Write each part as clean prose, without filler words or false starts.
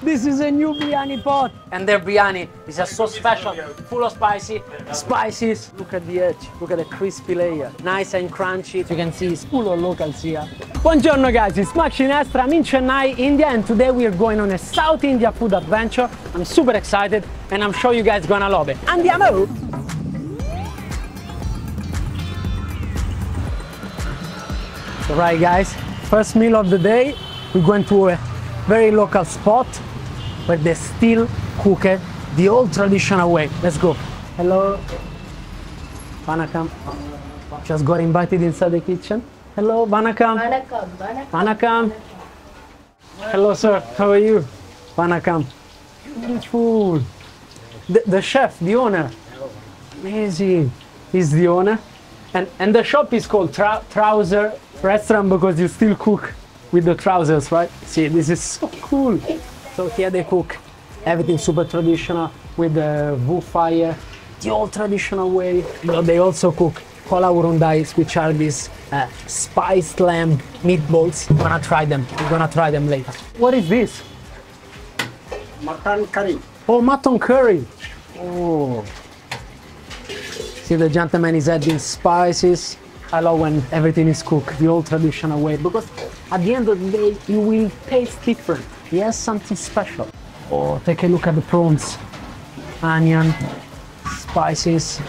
This is a new biryani pot, and their biryani is just so special, full of spices. Look at the edge, look at the crispy layer, nice and crunchy. You can see it's full of locals here. Buongiorno guys, it's Max Ginestra. I'm in Chennai, India, and today we are going on a South India food adventure. I'm super excited, and I'm sure you guys gonna love it. Andiamo! Alright guys, first meal of the day, we're going to a very local spot where they still cook it the old traditional way. Let's go. Hello. Vanakkam. Just got invited inside the kitchen. Hello, Vanakkam. Vanakkam. Hello sir, how are you? Vanakkam. Beautiful. The chef, the owner. Amazing. He's the owner. And the shop is called Trouser Restaurant because you still cook with the trousers, right? See, this is so cool. So here they cook everything super traditional with the wood fire, the old traditional way. You know, they also cook kola urundais, which are these spiced lamb meatballs. I'm gonna try them. We're gonna try them later. What is this? Mutton curry. Oh, mutton curry. Oh. See, the gentleman is adding spices. I love when everything is cooked the old traditional way because at the end of the day, you will taste different. Yes, something special. Oh, take a look at the prawns. Onion, spices,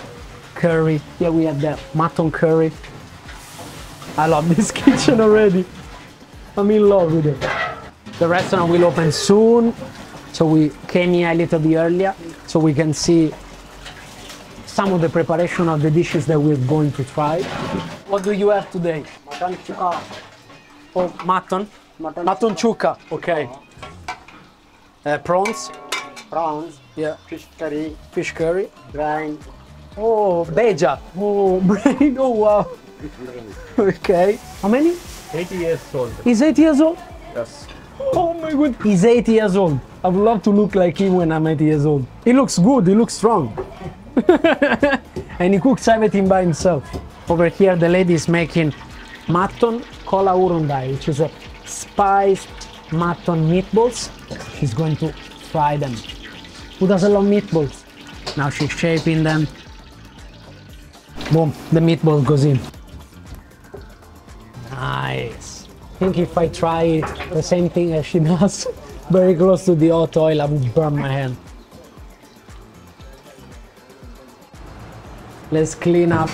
curry. Here we have the mutton curry. I love this kitchen already. I'm in love with it. The restaurant will open soon, so we came here a little bit earlier so we can see some of the preparation of the dishes that we're going to try. What do you have today? Mutton chuka. Oh, mutton? Mutton chuka, okay. Prawns? Prawns. Yeah. Fish curry. Fish curry? Brain. Oh, beja. Oh, brain, oh wow. Okay. How many? 80 years old. He's 8 years old? Yes. Oh my god. He's 8 years old. I would love to look like him when I'm 8 years old. He looks good, he looks strong. And he cooks everything by himself. Over here the lady is making mutton kola urundai, which is a spiced mutton meatballs. She's going to fry them. Who doesn't love meatballs? Now she's shaping them. Boom, the meatball goes in. Nice. I think if I try it the same thing as she does, very close to the hot oil, I would burn my hand. Let's clean up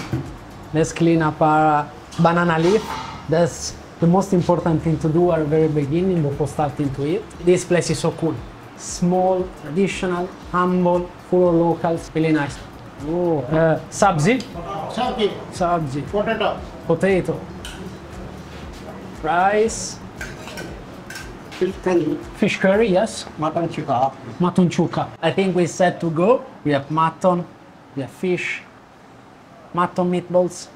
our banana leaf. That's the most important thing to do at the very beginning before starting to eat. This place is so cool. Small, traditional, humble, full of locals, really nice. Oh, sabzi? Sabzi. Potato. Potato. Rice. Fish curry. Fish curry, yes. Mutton chuka. Mutton chuka. I think we're set to go. We have mutton, we have fish, mutton meatballs,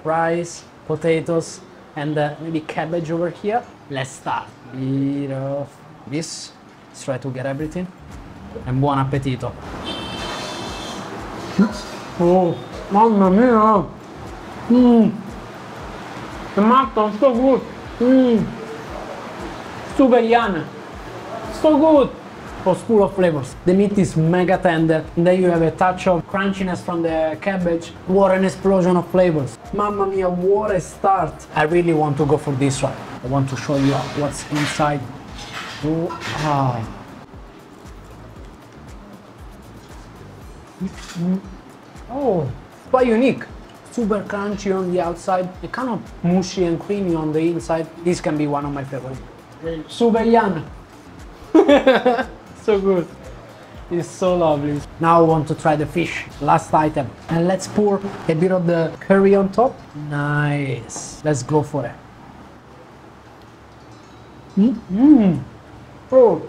rice, potatoes, and maybe cabbage over here. Let's start. Bit of this. Let's try to get everything. And buon appetito. Oh, mamma mia! The mutton, so good. Super young. So good. Oh, full of flavors. The meat is mega tender, and then you have a touch of crunchiness from the cabbage. What an explosion of flavors. Mamma mia, what a start. I really want to go for this one. I want to show you what's inside. Oh, ah. Oh, quite unique. Super crunchy on the outside, a kind of mushy and creamy on the inside. This can be one of my favorites. Super young. So good. It's so lovely. Now I want to try the fish, last item. And let's pour a bit of the curry on top. Nice. Let's go for it. Oh,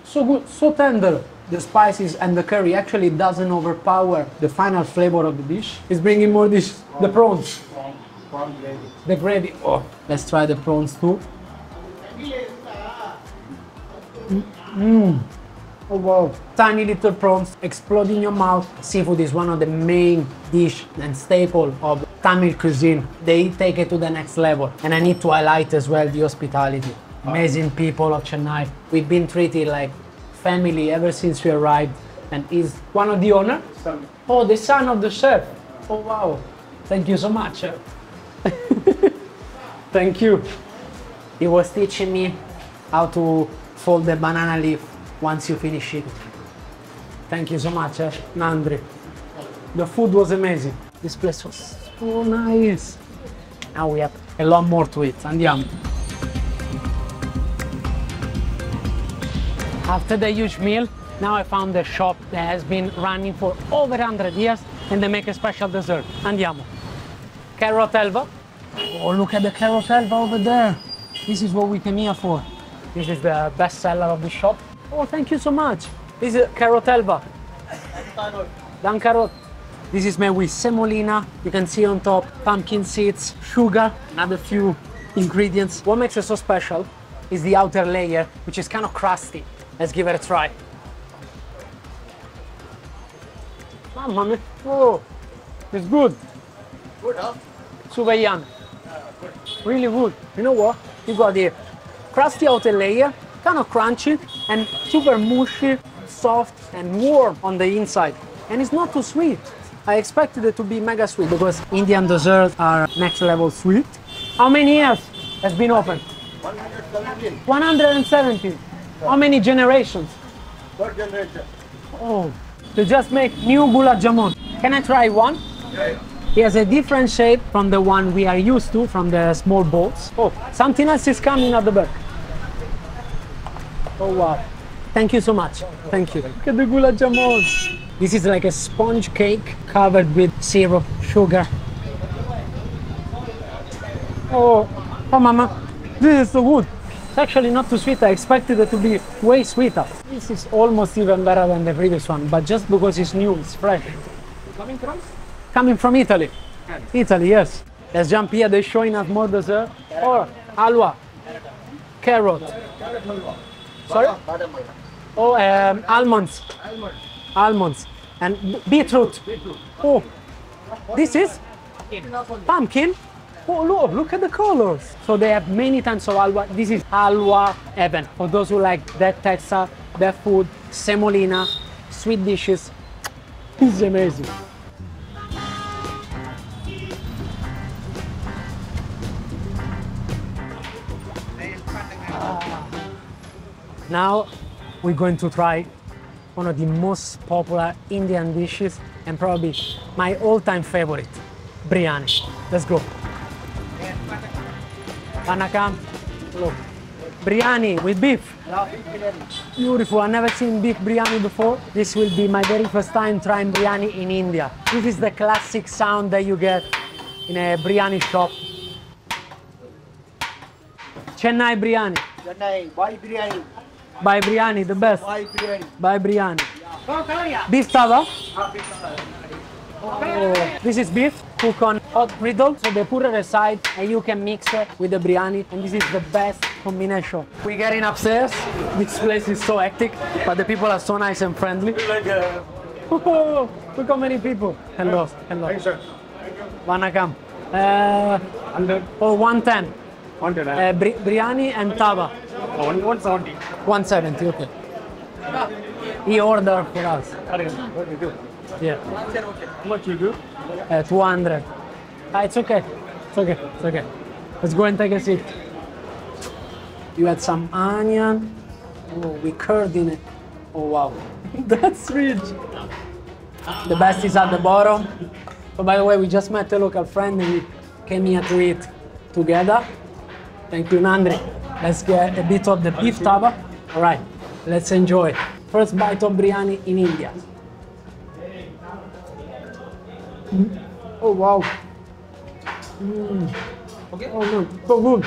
so good, so tender. The spices and the curry actually doesn't overpower the final flavor of the dish. It's bringing more dish. The prawns. Prawn gravy. The gravy. Oh, let's try the prawns too. Oh wow. Tiny little prawns explode in your mouth. Seafood is one of the main dish and staple of Tamil cuisine. They take it to the next level. And I need to highlight as well the hospitality. Amazing people of Chennai. We've been treated like family ever since we arrived, and he's one of the owner. Oh, the son of the chef. Oh wow! Thank you so much. Chef. Thank you. He was teaching me how to fold the banana leaf once you finish it. Thank you so much, Nandri. The food was amazing. This place was so nice. Now we have a lot more to eat. Andiamo. After the huge meal, now I found a shop that has been running for over 100 years and they make a special dessert. Andiamo. Carrot elva. Oh, look at the carrot elva over there. This is what we came here for. This is the best seller of the shop. Oh, thank you so much. This is carrot elva. Dan carrot. This is made with semolina. You can see on top pumpkin seeds, sugar, another few ingredients. What makes it so special is the outer layer, which is kind of crusty. Let's give it a try. Mamma mia. Oh, it's good. Good, huh? Super yummy. Really good. You know what? You got the crusty outer layer, kind of crunchy, and super mushy, soft, and warm on the inside. And it's not too sweet. I expected it to be mega sweet because Indian desserts are next level sweet. How many years has been open? 117. 117. How many generations? Third generation. Oh, they just make new gulab jamun. Can I try one? Yeah. It has a different shape from the one we are used to, from the small balls. Oh, something else is coming at the back. Oh wow. Thank you so much. Thank you. Look at the gulab jamun. This is like a sponge cake covered with syrup, sugar. Oh, oh mama, this is so good. It's actually not too sweet. I expected it to be way sweeter. This is almost even better than the previous one, but just because it's new, it's fresh. Coming from? Coming from Italy. Italy, yes. Let's jump here. They're showing us more dessert. Or halwa, carrot. Sorry? Oh, almonds. Almonds. And beetroot. Oh, this is pumpkin. Oh, look at the colors. So they have many types of halwa. This is halwa heaven. For those who like that texture, that food, semolina, sweet dishes. It's amazing. Now we're going to try one of the most popular Indian dishes and probably my all-time favorite, biryani. Let's go. Vanakam. Look. Biryani with beef. Beautiful. I've never seen beef biryani before. This will be my very first time trying biryani in India. This is the classic sound that you get in a biryani shop. Chennai biryani. Chennai, buy biryani. By biryani, the best. Buy biryani. By biryani. Beef tawa. Oh, this is beef cooked on hot griddle, so they put it aside and you can mix it with the biryani, and this is the best combination. We're getting upstairs. This place is so hectic, but the people are so nice and friendly. Oh, look how many people. Hello, hello. Thanks, sir. Vanakam. 110. 110. Biryani and tawa. 170. 170, okay. He ordered for us. What do you do? Yeah. How much you do? 200. It's okay. It's okay. It's okay. Let's go and take a seat. You had some onion. Oh, we curd in it. Oh, wow. That's rich. The best is at the bottom. So, by the way, we just met a local friend and we came here to eat together. Thank you, Nandri. Let's get a bit of the beef tawa. All right, let's enjoy. First bite of biryani in India. Oh wow. Okay. Oh no, so good.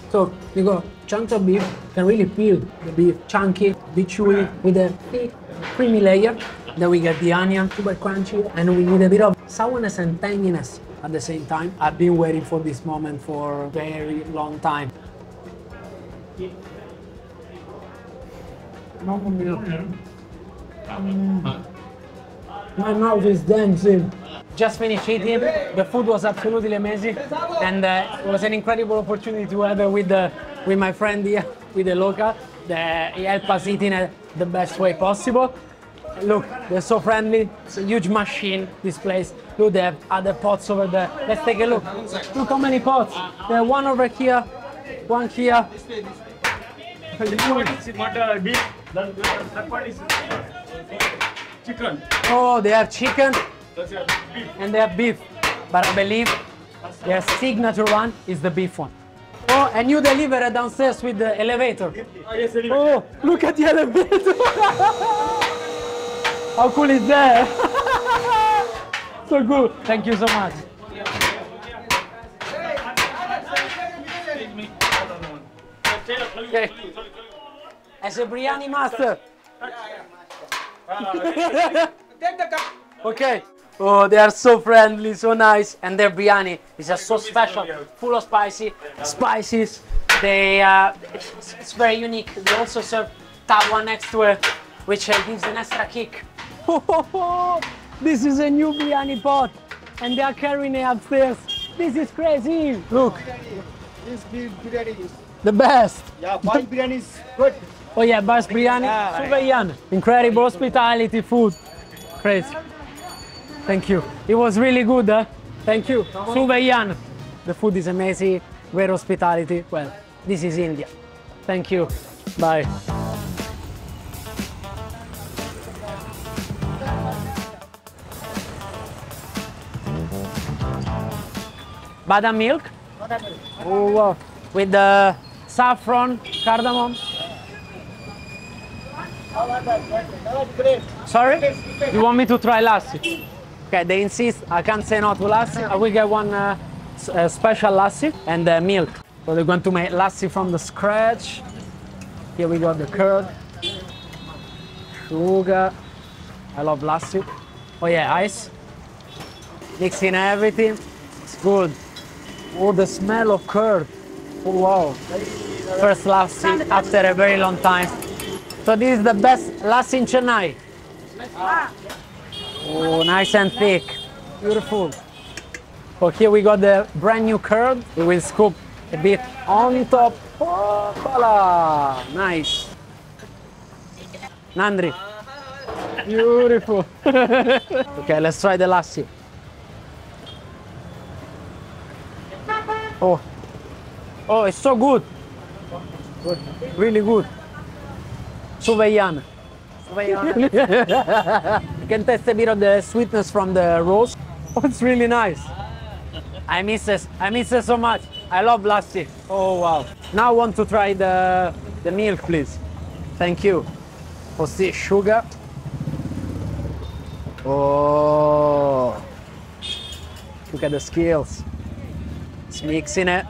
So you got chunks of beef, you can really feel the beef, chunky, a bit chewy, with a thick, creamy layer. Then we get the onion, super crunchy, and we need a bit of sourness and tanginess at the same time. I've been waiting for this moment for a very long time. My mouth is dancing. Just finished eating. The food was absolutely amazing, and it was an incredible opportunity to have it with the with my friend here, with the local. He helped us eat in the best way possible. Look, they're so friendly. It's a huge machine, this place. Look, they have other pots over there. Let's take a look. Look how many pots. There are one over here, one here. This one is not beef. That one is chicken. Oh, they have chicken That's beef. and they have beef. But I believe their signature one is the beef one. Oh, and you deliver downstairs with the elevator. Oh, yes, anyway. Oh, look at the elevator. How cool is that? So cool. Thank you so much. Okay. As a biryani master. Okay. Oh, they are so friendly, so nice, and their biryani is just so special, full of spices. They, it's very unique. They also serve tawa next to it, which gives an extra kick. This is a new biryani pot, and they are carrying it upstairs. This is crazy. Look, This beef biryani is, the best. yeah, boil biryani is good. Oh yeah, best biryani, Suvayan. Incredible hospitality, food. Crazy. Thank you. It was really good, huh? Thank you. Suvayan. The food is amazing, great hospitality. Well, this is India. Thank you. Bye. Badam milk? Oh, wow. With the saffron, cardamom. Sorry? You want me to try lassi? Okay, they insist I can't say no to lassi. I will get one special lassi and milk. So they're going to make lassi from the scratch. Here we got the curd, sugar. I love lassi. Oh yeah, ice. Mixing everything. It's good. Oh, the smell of curd. Oh wow. First lassi after a very long time. So this is the best lassi in Chennai. Oh, nice and thick. Beautiful. So here we got the brand new curd. We will scoop a bit on top. Oh, voila. Nice. Nandri. Beautiful. Okay, let's try the lassi. Oh, oh, it's so good. Good. Really good. Suvayan. You can taste a bit of the sweetness from the rose. Oh, it's really nice. I miss it so much. I love lassi. Oh wow. Now I want to try the milk, please. Thank you. Oh, see, sugar. Oh, look at the skills. It's mixing it.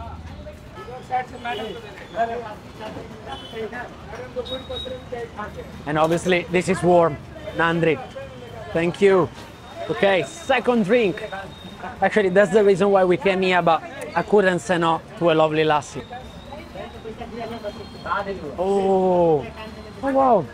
And obviously this is warm. Nandri. Thank you. Okay, second drink. Actually, that's the reason why we came here, but I couldn't say no to a lovely lassi. Oh, oh wow.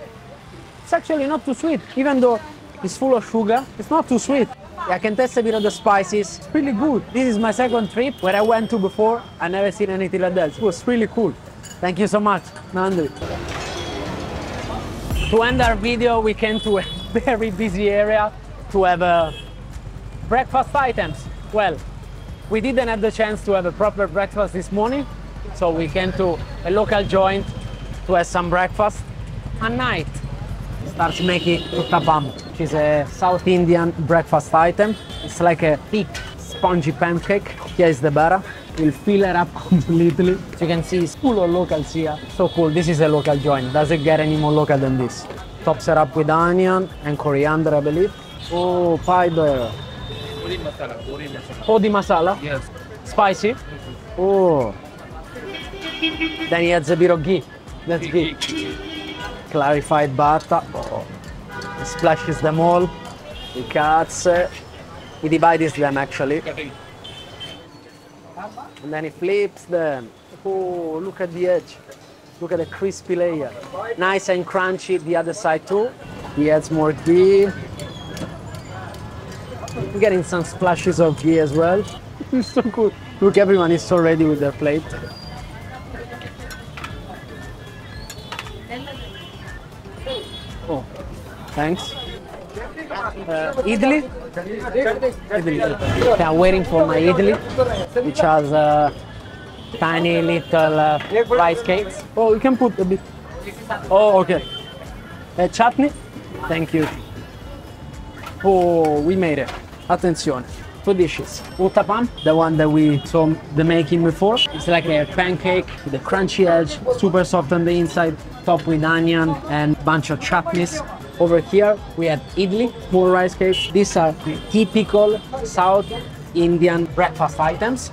It's actually not too sweet, even though it's full of sugar. It's not too sweet. I can taste a bit of the spices. It's really good. This is my second trip where I went to before. I never seen anything like that. It was really cool. Thank you so much, Nandri. To end our video, we came to a very busy area to have breakfast items. Well, we didn't have the chance to have a proper breakfast this morning, so we came to a local joint to have some breakfast. At night, starts making uttapam, which is a South Indian breakfast item. It's like a thick, spongy pancake. Here is the batter. We'll fill it up completely. As you can see, it's full of locals here. So cool. This is a local joint. Doesn't get any more local than this. Tops it up with onion and coriander, I believe. Oh, pie there. Puri masala. Podi masala? Yes. Spicy? Oh. Then he adds a bit of ghee. That's ghee. Clarified butter. Oh. He splashes them all. He cuts. He divides them actually. Cutting. And then he flips them. Oh, look at the edge. Look at the crispy layer. Nice and crunchy the other side too. He adds more ghee. We're getting some splashes of ghee as well. It's so good. Look, everyone is so ready with their plate. Oh, thanks. Idli? Idli. Okay, I'm waiting for my idli, which has tiny little rice cakes. Oh, you can put a bit. Oh, okay. Chutney? Thank you. Oh, we made it. Attenzione. Two dishes. Uttapam, the one that we saw the making before. It's like a pancake with a crunchy edge, super soft on the inside, topped with onion and bunch of chutneys. Over here we have idli, more rice cakes. These are typical South Indian breakfast items,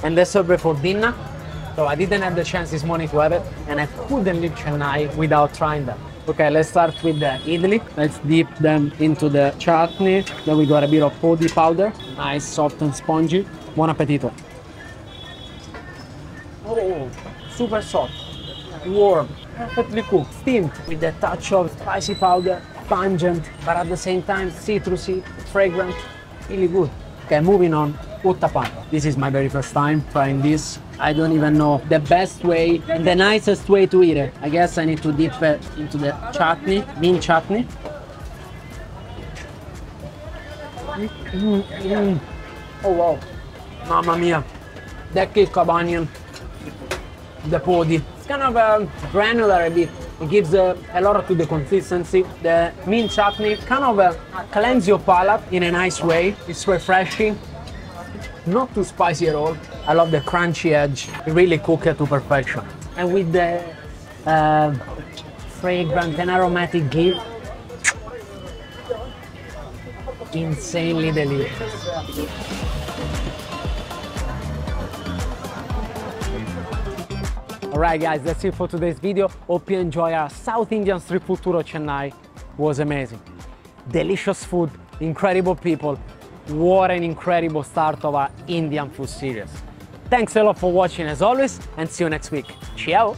and they're served for dinner. So I didn't have the chance this morning to have it, and I couldn't leave Chennai without trying them. Okay, let's start with the idli. Let's dip them into the chutney. Then we got a bit of podi powder. Nice, soft and spongy. Buon appetito. Oh, super soft, warm, perfectly cooked, steamed with a touch of spicy powder, pungent, but at the same time citrusy, fragrant, really good. Okay, moving on, uttapam. This is my very first time trying this. I don't even know the best way and the nicest way to eat it. I guess I need to dip it into the chutney, mint chutney. Oh wow, mamma mia. That kick of onion, the podi. It's kind of granular a bit. It gives a lot to the consistency. The mint chutney kind of cleanses your palate in a nice way. It's refreshing. Not too spicy at all. I love the crunchy edge. It really cooked it to perfection. And with the fragrant and aromatic ghee, insanely delicious. Alright guys, that's it for today's video. Hope you enjoy our South Indian street food tour of Chennai. It was amazing. Delicious food, incredible people. What an incredible start of our Indian food series. Thanks a lot for watching as always, and see you next week. Ciao!